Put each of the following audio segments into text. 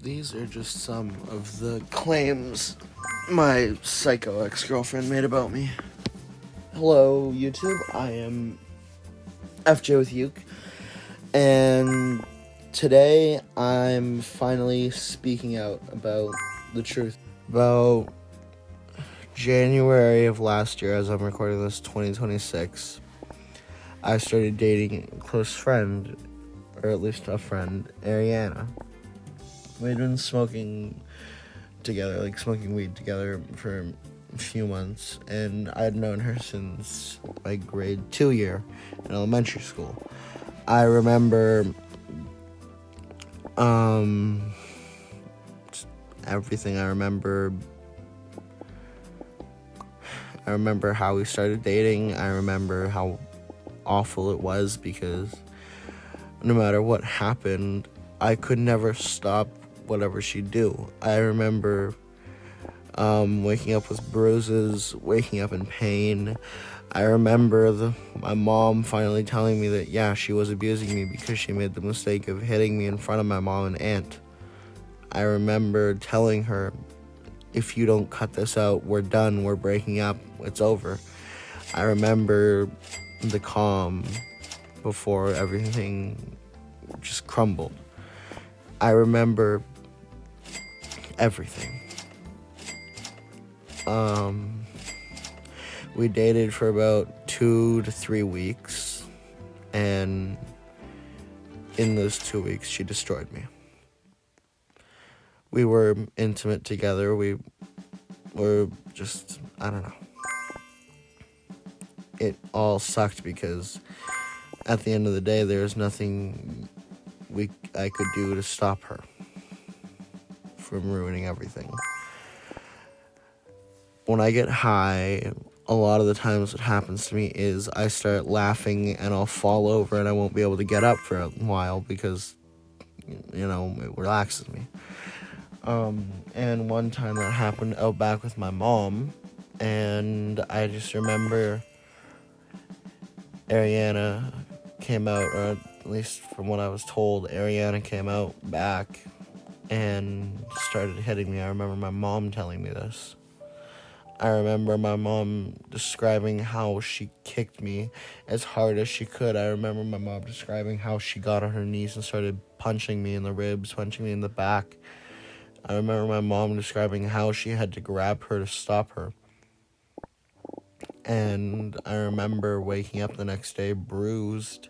These are just some of the claims my psycho ex-girlfriend made about me. Hello, YouTube. I am FJ with Uke, and today I'm finally speaking out about the truth. About January of last year, as I'm recording this, 2026, I started dating a close friend, or at least a friend, Ariana. We'd been smoking together, like smoking weed together for a few months, and I'd known her since my grade 2 year in elementary school. I remember everything. I remember how we started dating. I remember how awful it was because no matter what happened, I could never stop whatever she'd do. I remember waking up with bruises, waking up in pain. I remember my mom finally telling me that, yeah, she was abusing me because she made the mistake of hitting me in front of my mom and aunt. I remember telling her, if you don't cut this out, we're done, we're breaking up, it's over. I remember the calm before everything just crumbled. I remember everything. We dated for about 2 to 3 weeks, and in those 2 weeks, she destroyed me. We were intimate together. We were just, I don't know. It all sucked because at the end of the day, there's nothing I could do to stop her from ruining everything. When I get high, a lot of the times what happens to me is I start laughing and I'll fall over and I won't be able to get up for a while because, it relaxes me. And one time that happened out back with my mom, and I just remember Ariana came out, or at least from what I was told, Ariana came out back and started hitting me. I remember my mom telling me this. I remember my mom describing how she kicked me as hard as she could. I remember my mom describing how she got on her knees and started punching me in the ribs, punching me in the back. I remember my mom describing how she had to grab her to stop her. And I remember waking up the next day bruised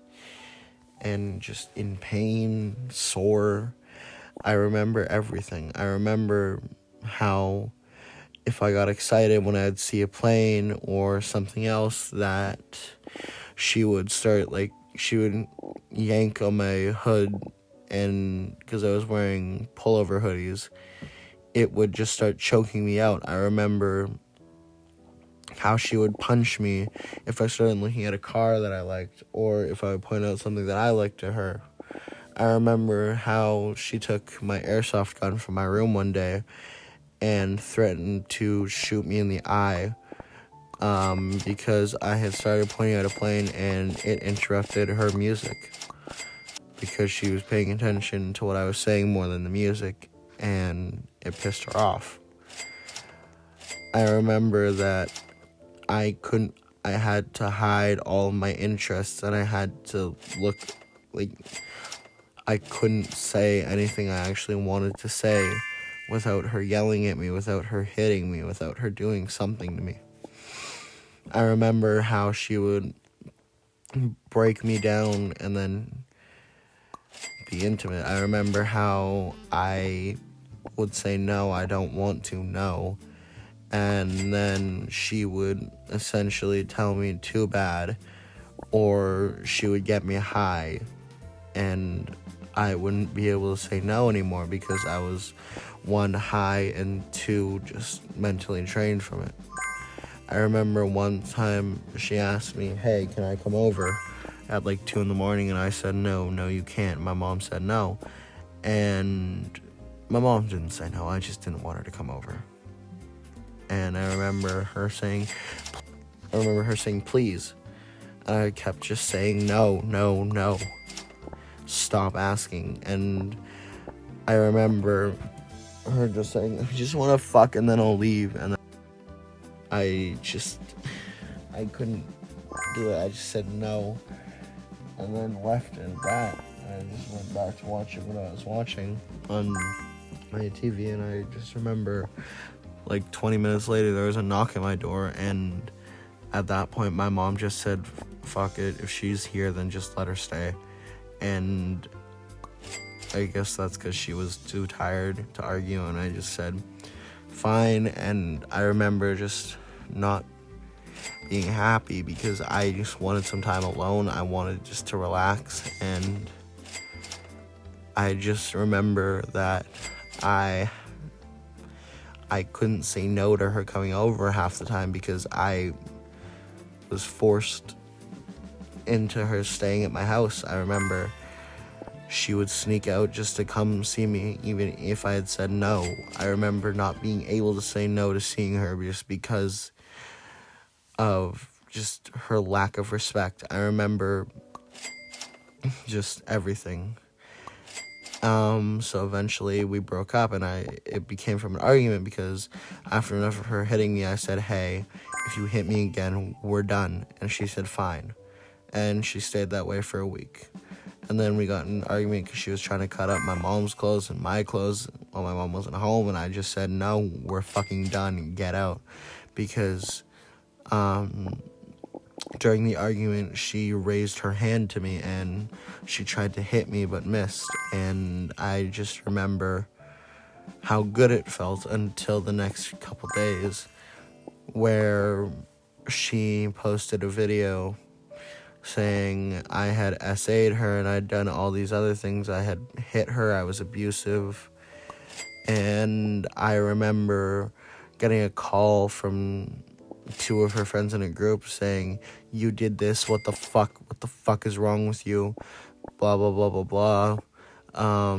and just in pain, sore. I remember everything. I remember how if I got excited when I'd see a plane or something else, that she would yank on my hood, and because I was wearing pullover hoodies, it would just start choking me out. I remember how she would punch me if I started looking at a car that I liked, or if I would point out something that I liked to her. I remember how she took my airsoft gun from my room one day and threatened to shoot me in the eye because I had started pointing at a plane and it interrupted her music because she was paying attention to what I was saying more than the music, and it pissed her off. I remember that I had to hide all of my interests, and I had to look like I couldn't say anything I actually wanted to say without her yelling at me, without her hitting me, without her doing something to me. I remember how she would break me down and then be intimate. I remember how I would say, no, I don't want to, no. And then she would essentially tell me too bad, or she would get me high, and I wouldn't be able to say no anymore because I was, 1, high, and 2, just mentally drained from it. I remember one time she asked me, hey, can I come over at 2 in the morning? And I said, no, you can't. My mom said no. And my mom didn't say no. I just didn't want her to come over. And I remember her saying, please. And I kept just saying, no. Stop asking. And I remember her just saying, I just want to fuck and then I'll leave. And I couldn't do it. I just said no. And then left and that. I just went back to watching what I was watching on my TV. And I just remember, like 20 minutes later, there was a knock at my door. And at that point, my mom just said, fuck it. If she's here, then just let her stay. And I guess that's because she was too tired to argue, and I just said, fine. And I remember just not being happy because I just wanted some time alone. I wanted just to relax, and I just remember that I couldn't say no to her coming over half the time because I was forced into her staying at my house. I remember she would sneak out just to come see me, even if I had said no. I remember not being able to say no to seeing her just because of just her lack of respect. I remember just everything. So eventually we broke up, and it became from an argument because after enough of her hitting me, I said, hey, if you hit me again, we're done. And she said, fine. And she stayed that way for a week. And then we got in an argument because she was trying to cut up my mom's clothes and my clothes while my mom wasn't home. And I just said, no, we're fucking done. Get out. Because during the argument, she raised her hand to me and she tried to hit me but missed. And I just remember how good it felt until the next couple days where she posted a video saying I had SA'd her and I'd done all these other things. I had hit her, I was abusive. And I remember getting a call from two of her friends in a group saying, you did this, what the fuck is wrong with you, blah, blah, blah, blah, blah.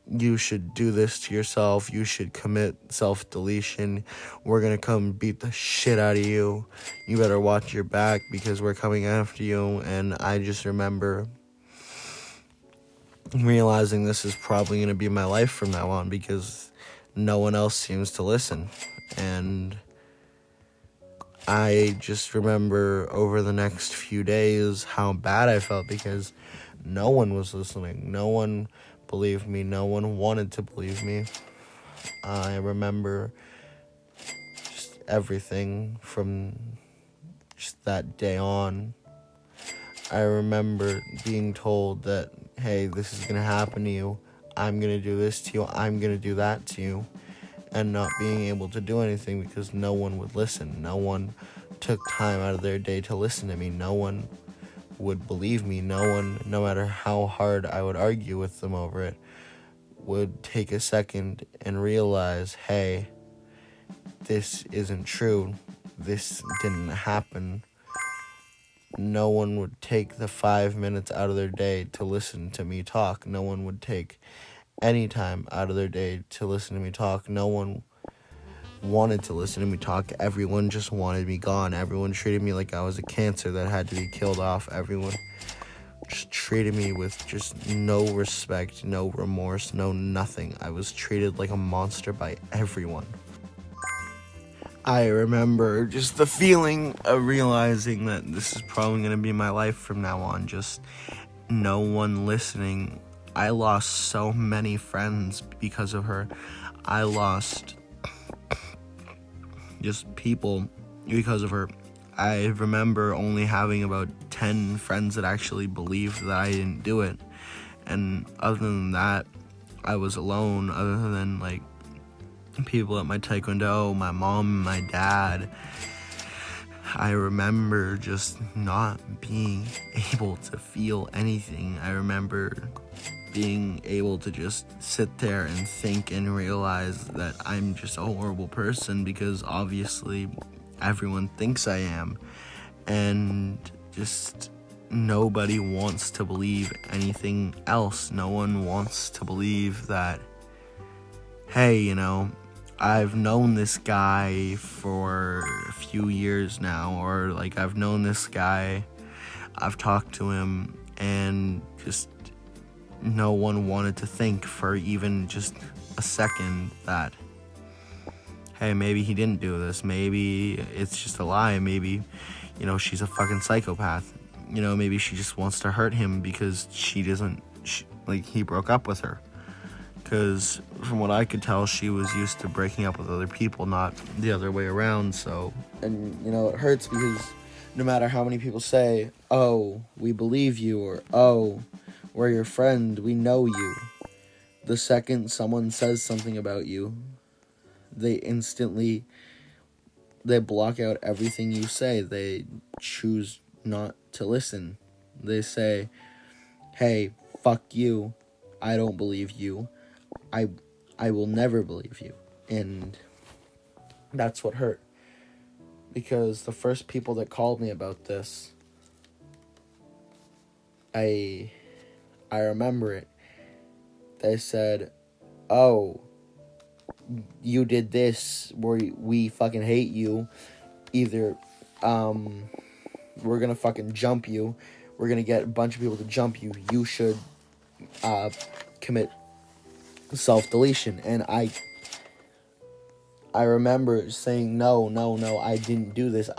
You should do this to yourself, you should commit self-deletion, we're gonna come beat the shit out of you, you better watch your back because we're coming after you. And I just remember realizing this is probably gonna be my life from now on because no one else seems to listen. And I just remember over the next few days how bad I felt because no one was listening, no one believed me, no one wanted to believe me. I remember just everything from just that day on. I remember being told that, hey, this is gonna happen to you, I'm gonna do this to you, I'm gonna do that to you, and not being able to do anything because no one would listen. No one took time out of their day to listen to me. No one would believe me. No one, no matter how hard I would argue with them over it, would take a second and realize, hey, this isn't true. This didn't happen. No one would take the 5 minutes out of their day to listen to me talk. No one would take any time out of their day to listen to me talk. No one wanted to listen to me talk. Everyone just wanted me gone. Everyone treated me like I was a cancer that had to be killed off. Everyone just treated me with just no respect, no remorse, no nothing. I was treated like a monster by everyone. I remember just the feeling of realizing that this is probably going to be my life from now on. Just no one listening. I lost so many friends because of her. I lost just people because of her. I remember only having about 10 friends that actually believed that I didn't do it. And other than that, I was alone, other than like people at my taekwondo, my mom, my dad. I remember just not being able to feel anything. I remember being able to just sit there and think and realize that I'm just a horrible person because obviously everyone thinks I am. And just nobody wants to believe anything else. No one wants to believe that, hey, you know, I've known this guy for a few years now, or like I've known this guy, I've talked to him, and just no one wanted to think for even just a second that, hey, maybe he didn't do this. Maybe it's just a lie. Maybe, she's a fucking psychopath. Maybe she just wants to hurt him because he broke up with her. Because from what I could tell, she was used to breaking up with other people, not the other way around. So, and it hurts because no matter how many people say, oh, we believe you, or oh, we're your friend, we know you, the second someone says something about you, they block out everything you say. They choose not to listen. They say, hey, fuck you, I don't believe you, I will never believe you. And that's what hurt. Because the first people that called me about this, I remember it. They said, oh, you did this, we fucking hate you. Either, we're gonna fucking jump you. We're gonna get a bunch of people to jump you. You should, commit self-deletion. And I remember saying, no, I didn't do this.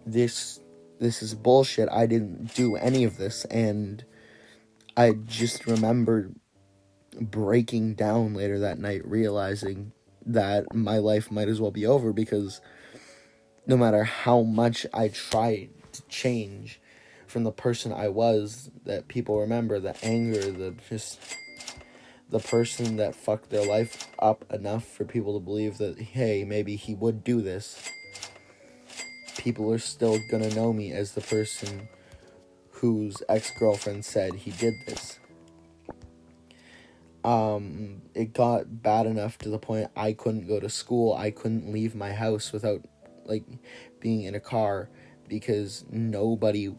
This is bullshit. I didn't do any of this. And I just remember breaking down later that night, realizing that my life might as well be over, because no matter how much I tried to change from the person I was, that people remember, the anger, the person that fucked their life up enough for people to believe that, hey, maybe he would do this, people are still gonna know me as the person whose ex-girlfriend said he did this. It got bad enough to the point I couldn't go to school. I couldn't leave my house without, being in a car, because nobody,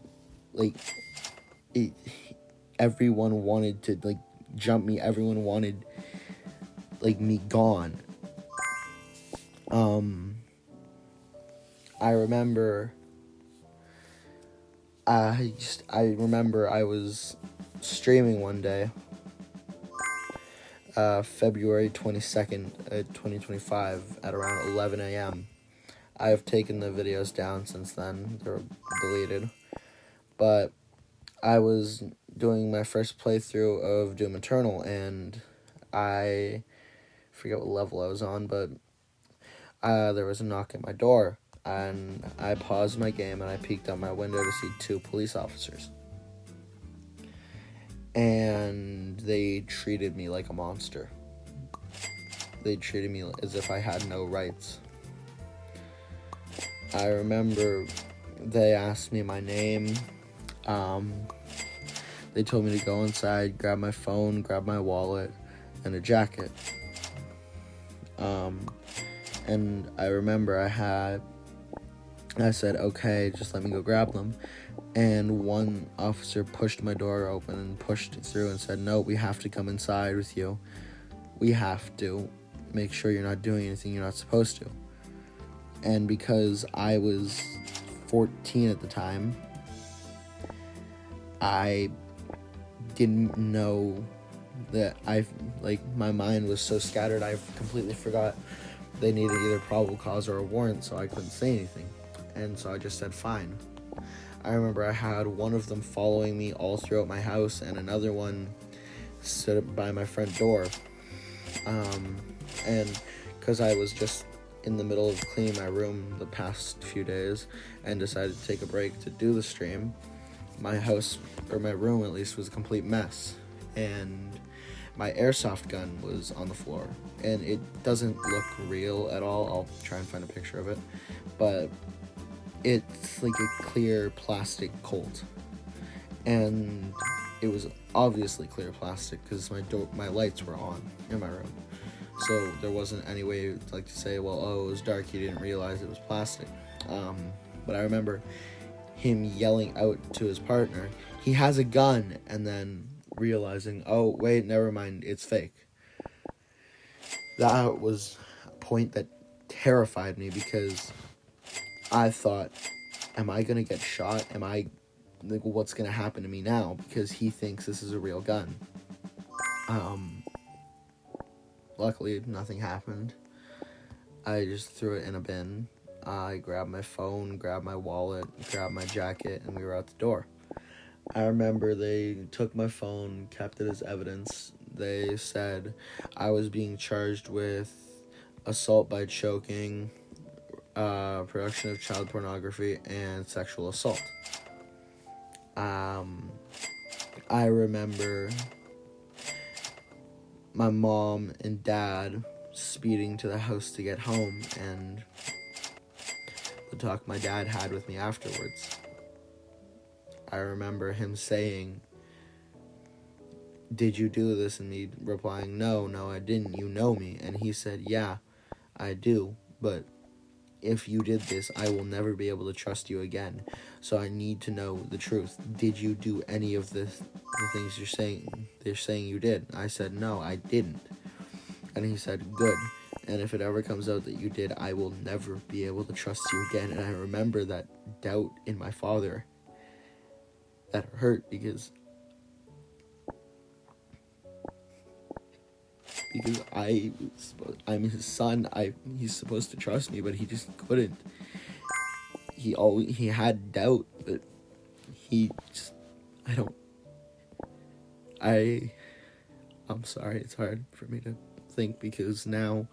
everyone wanted to, jump me. Everyone wanted, me gone. I remember I was streaming one day, February 22nd, 2025, at around 11 a.m. I have taken the videos down since then. They're deleted. But I was doing my first playthrough of Doom Eternal, and I forget what level I was on, but there was a knock at my door, and I paused my game and I peeked out my window to see 2 police officers. And they treated me like a monster. They treated me as if I had no rights. I remember they asked me my name. They told me to go inside, grab my phone, grab my wallet, and a jacket. And I remember I said, okay, just let me go grab them. And one officer pushed my door open and pushed it through and said, no, we have to come inside with you. We have to make sure you're not doing anything you're not supposed to. And because I was 14 at the time, I didn't know that my mind was so scattered, I completely forgot they needed either probable cause or a warrant, so I couldn't say anything. And so I just said, fine. I remember I had one of them following me all throughout my house, and another one stood by my front door. And because I was just in the middle of cleaning my room the past few days and decided to take a break to do the stream, my house, or my room at least, was a complete mess. And my airsoft gun was on the floor. And it doesn't look real at all. I'll try and find a picture of it. But it's like a clear plastic Colt. And it was obviously clear plastic because my lights were on in my room. So there wasn't any way to say, well, oh, it was dark, he didn't realize it was plastic. But I remember him yelling out to his partner, he has a gun, and then realizing, oh, wait, never mind, it's fake. That was a point that terrified me because I thought, am I going to get shot? Am I like, what's gonna happen to me now, because he thinks this is a real gun. Luckily, nothing happened. I just threw it in a bin. I grabbed my phone, grabbed my wallet, grabbed my jacket, and we were out the door. I remember they took my phone, kept it as evidence. They said I was being charged with assault by choking, production of child pornography, and sexual assault. I remember my mom and dad speeding to the house to get home, and the talk my dad had with me afterwards. I remember him saying, "Did you do this?" and me replying, No, I didn't. You know me." And he said, "Yeah, I do. But if you did this, I will never be able to trust you again. So I need to know the truth. Did you do any of the things they're saying you did?" I said, "No, I didn't." And he said, "Good. And if it ever comes out that you did, I will never be able to trust you again." And I remember that doubt in my father. That hurt because I'm his son. He's supposed to trust me, but he just couldn't. He had doubt, but he just I'm sorry. It's hard for me to think, because now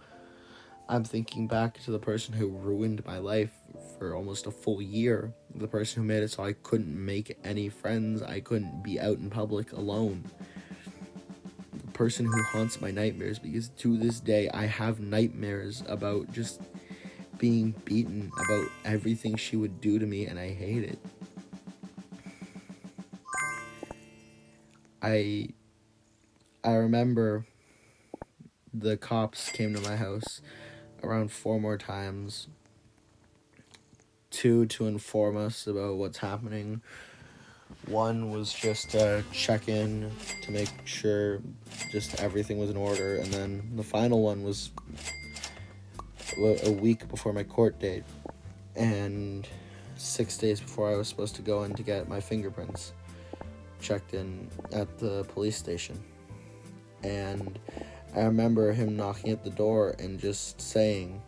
I'm thinking back to the person who ruined my life for almost a full year. The person who made it so I couldn't make any friends. I couldn't be out in public alone. The person who haunts my nightmares, because to this day I have nightmares about just being beaten, about everything she would do to me, and I hate it. I remember the cops came to my house around 4 more times. 2 to inform us about what's happening. 1 was just a check-in to make sure just everything was in order. And then the final one was a week before my court date. And 6 days before I was supposed to go in to get my fingerprints checked in at the police station. And I remember him knocking at the door and just saying,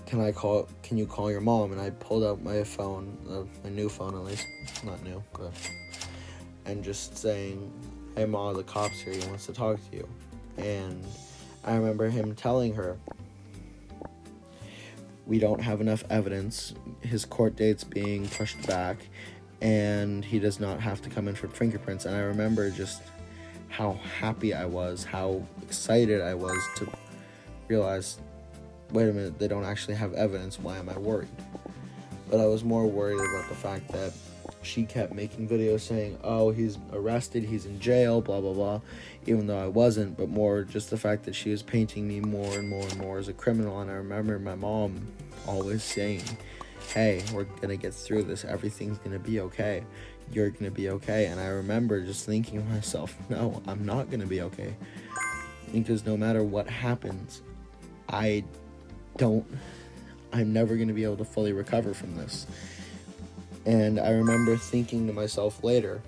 can you call your mom? And I pulled out my phone, my new phone at least, not new, but, and just saying, "Hey Ma, the cop's here, he wants to talk to you." And I remember him telling her, "We don't have enough evidence, his court date's being pushed back, and he does not have to come in for fingerprints." And I remember just how happy I was, how excited I was to realize, wait a minute, they don't actually have evidence, why am I worried? But I was more worried about the fact that she kept making videos saying, "Oh, he's arrested, he's in jail, blah, blah, blah," even though I wasn't, but more just the fact that she was painting me more and more and more as a criminal. And I remember my mom always saying, "Hey, we're gonna get through this, everything's gonna be okay, you're gonna be okay." And I remember just thinking to myself, no, I'm not gonna be okay, because no matter what happens, I'm never going to be able to fully recover from this. And I remember thinking to myself later,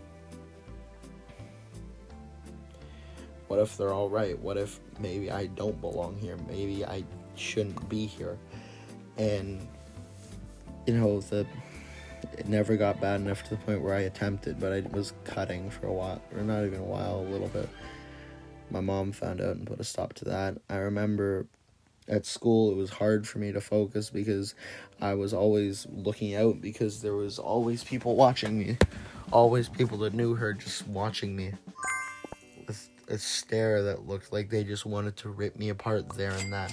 what if they're all right? What if maybe I don't belong here? Maybe I shouldn't be here. And, it never got bad enough to the point where I attempted, but I was cutting for a while, or not even a while, a little bit. My mom found out and put a stop to that. I remember at school, it was hard for me to focus because I was always looking out, because there was always people watching me. Always people that knew her just watching me with a stare that looked like they just wanted to rip me apart there and then.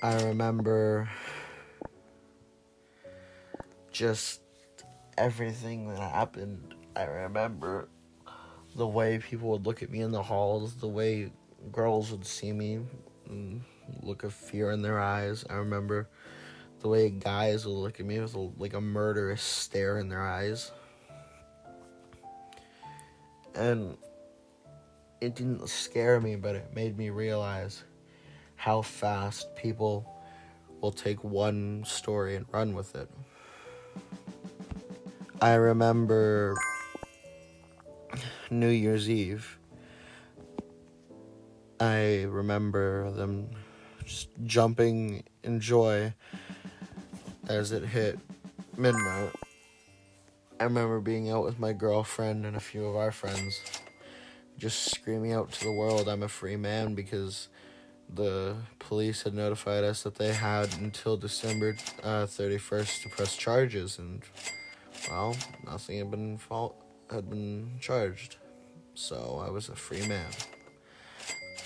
I remember just everything that happened. I remember the way people would look at me in the halls, the way girls would see me and look of fear in their eyes. I remember the way guys would look at me with like a murderous stare in their eyes. And it didn't scare me, but it made me realize how fast people will take one story and run with it. I remember New Year's Eve. I remember them just jumping in joy as it hit midnight. I remember being out with my girlfriend and a few of our friends, just screaming out to the world, I'm a free man, because the police had notified us that they had until December 31st to press charges, and, well, nothing had been charged, so I was a free man.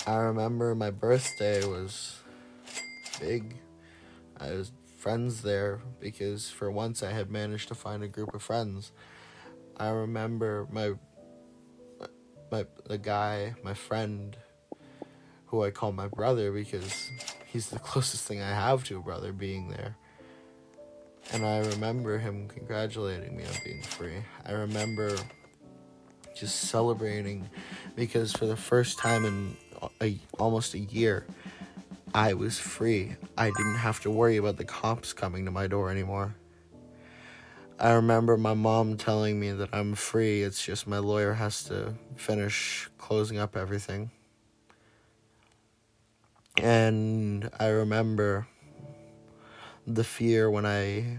I remember my birthday was big. I was friends there because for once I had managed to find a group of friends. I remember my friend, who I call my brother because he's the closest thing I have to a brother, being there. And I remember him congratulating me on being free. I remember just celebrating because for the first time in almost a year, I was free. I didn't have to worry about the cops coming to my door anymore. I remember my mom telling me that I'm free, it's just my lawyer has to finish closing up everything. And I remember the fear when I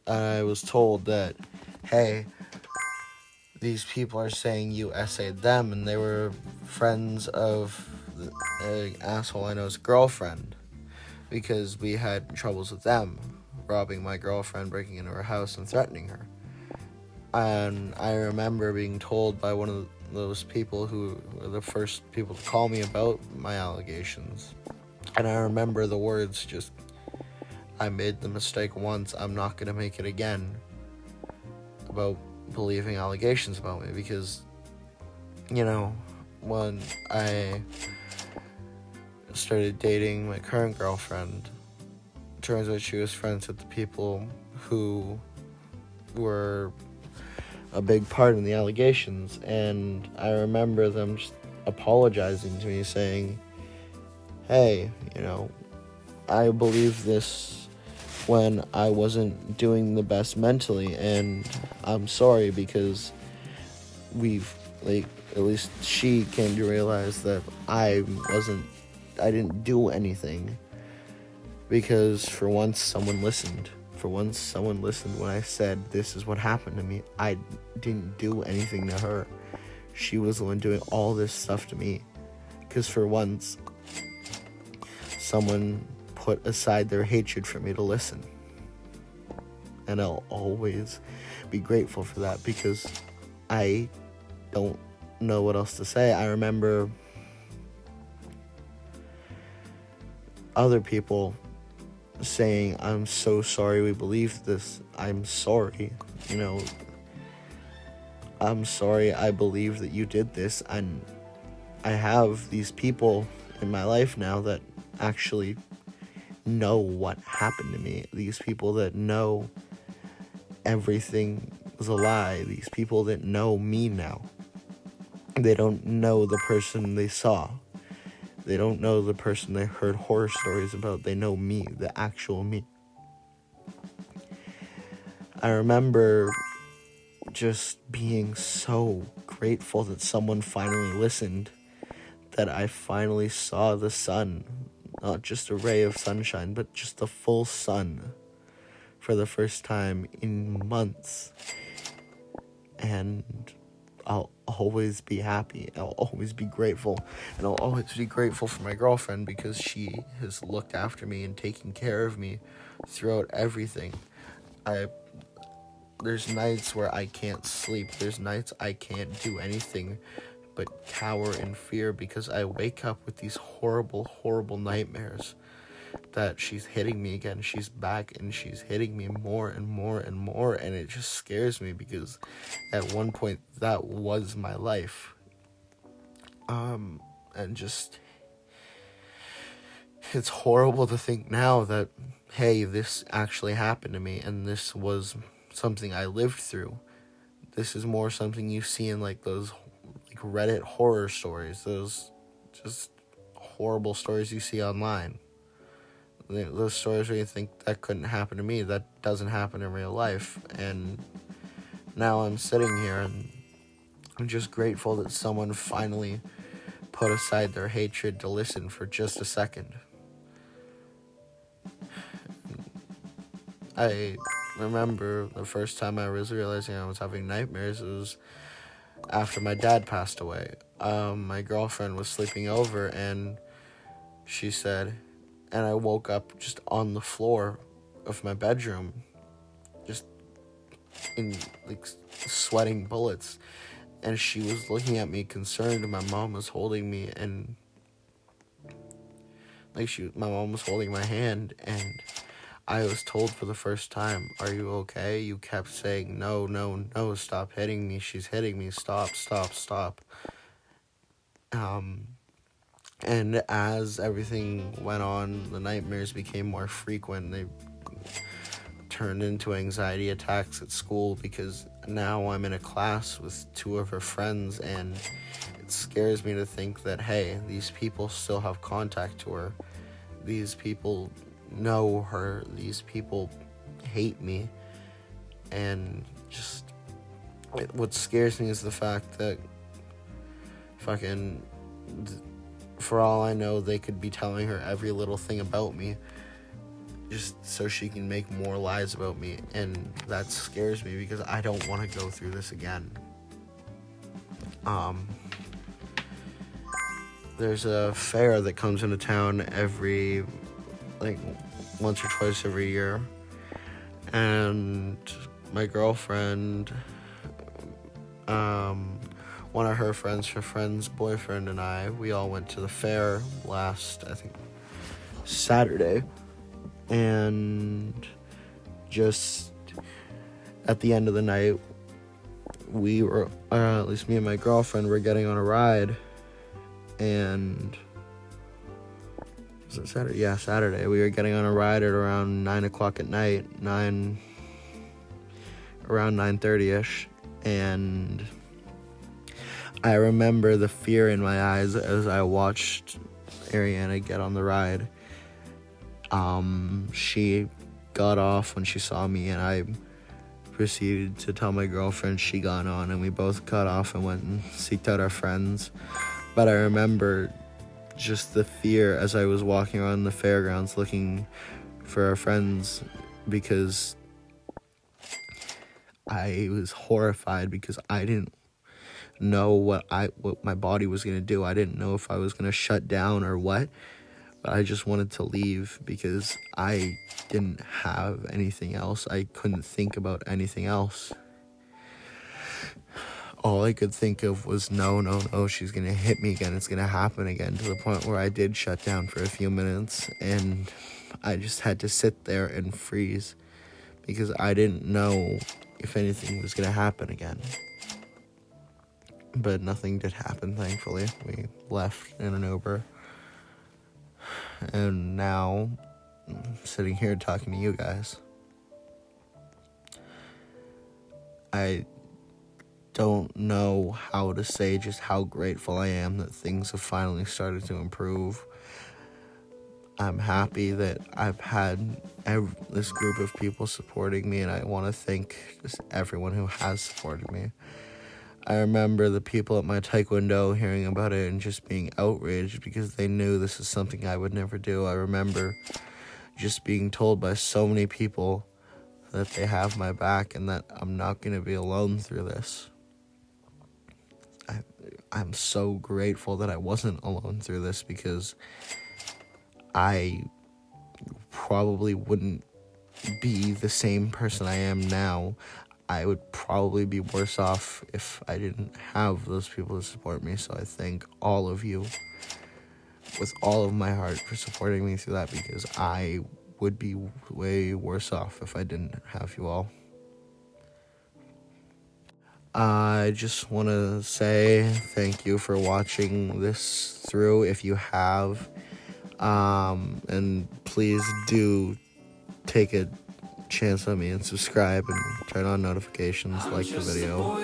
was told that, hey, these people are saying you essayed them, and they were friends of the asshole I know's girlfriend, because we had troubles with them, robbing my girlfriend, breaking into her house, and threatening her. And I remember being told by one of those people who were the first people to call me about my allegations. And I remember the words, just, I made the mistake once, I'm not going to make it again, about believing allegations about me, because, when I started dating my current girlfriend, it turns out she was friends with the people who were a big part in the allegations, and I remember them just apologizing to me, saying, hey, I believe this when I wasn't doing the best mentally, and I'm sorry, because at least she came to realize that I didn't do anything, because for once someone listened. For once someone listened when I said, this is what happened to me. I didn't do anything to her. She was the one doing all this stuff to me. Because for once, someone put aside their hatred for me to listen. And I'll always be grateful for that, because I don't know what else to say. I remember other people saying, I'm so sorry we believed this. I'm sorry, I'm sorry I believe that you did this. And I have these people in my life now that actually know what happened to me. These people that know everything was a lie. These people that know me now. They don't know the person they saw. They don't know the person they heard horror stories about. They know me, the actual me. I remember just being so grateful that someone finally listened, that I finally saw the sun. Not just a ray of sunshine, but just the full sun for the first time in months. And I'll always be happy. I'll always be grateful. And I'll always be grateful for my girlfriend, because she has looked after me and taken care of me throughout everything. There's nights where I can't sleep. There's nights I can't do anything but cower in fear, because I wake up with these horrible, horrible nightmares that she's hitting me again. She's back and she's hitting me more and more and more, and it just scares me, because at one point that was my life. And just, it's horrible to think now that, hey, this actually happened to me, and this was something I lived through. This is more something you see in those Reddit horror stories, those just horrible stories you see online. those stories where you think that couldn't happen to me, that doesn't happen in real life. And now I'm sitting here and I'm just grateful that someone finally put aside their hatred to listen for just a second. I remember the first time I was realizing I was having nightmares, it was after my dad passed away. My girlfriend was sleeping over and she said, and I woke up just on the floor of my bedroom, just in like sweating bullets. And she was looking at me concerned, and my mom was holding me, and my mom was holding my hand, and I was told for the first time, "Are you okay?" You kept saying, "No, no, no, stop hitting me. She's hitting me. Stop, stop, stop." And as everything went on, the nightmares became more frequent. They turned into anxiety attacks at school because now I'm in a class with two of her friends, and it scares me to think that, hey, these people still have contact to her. These people know her. These people hate me. And just what scares me is the fact that for all I know, they could be telling her every little thing about me just so she can make more lies about me. And that scares me because I don't want to go through this again. There's a fair that comes into town once or twice every year, and my girlfriend, one of her friend's boyfriend, and we all went to the fair last, I think, Saturday, and just at the end of the night, we were, at least me and my girlfriend, were getting on a ride. And was it Saturday? Yeah, Saturday. We were getting on a ride at around 9 o'clock at night, around 9:30ish, and I remember the fear in my eyes as I watched Ariana get on the ride. She got off when she saw me, and I proceeded to tell my girlfriend she got on, and we both got off and went and seeked out our friends. But I remember just the fear as I was walking around the fairgrounds looking for our friends, because I was horrified because I didn't know what my body was going to do. I didn't know if I was going to shut down or what, but I just wanted to leave because I didn't have anything else. I couldn't think about anything else. All I could think of was, no, she's going to hit me again. It's going to happen again, to the point where I did shut down for a few minutes, and I just had to sit there and freeze because I didn't know if anything was going to happen again. But nothing did happen, thankfully. We left in an Uber, and now I'm sitting here talking to you guys. I don't know how to say just how grateful I am that things have finally started to improve. I'm happy that I've had this group of people supporting me, and I want to thank just everyone who has supported me. I remember the people at my taekwondo hearing about it and just being outraged because they knew this is something I would never do. I remember just being told by so many people that they have my back and that I'm not going to be alone through this. I'm so grateful that I wasn't alone through this, because I probably wouldn't be the same person I am now. I would probably be worse off if I didn't have those people to support me. So I thank all of you with all of my heart for supporting me through that, because I would be way worse off if I didn't have you all. I just want to say thank you for watching this through, if you have. And please do take a chance at me and subscribe and turn on notifications, like the video.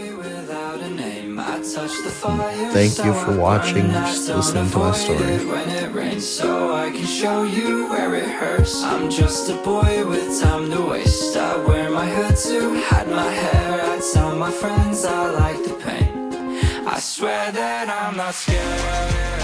Thank you for watching, just listening to my story. When it rains, so I can show you where it hurts. I'm just a boy with time to waste. I wear my hood to hide my hair. I tell my friends I like the pain. I swear that I'm not scared.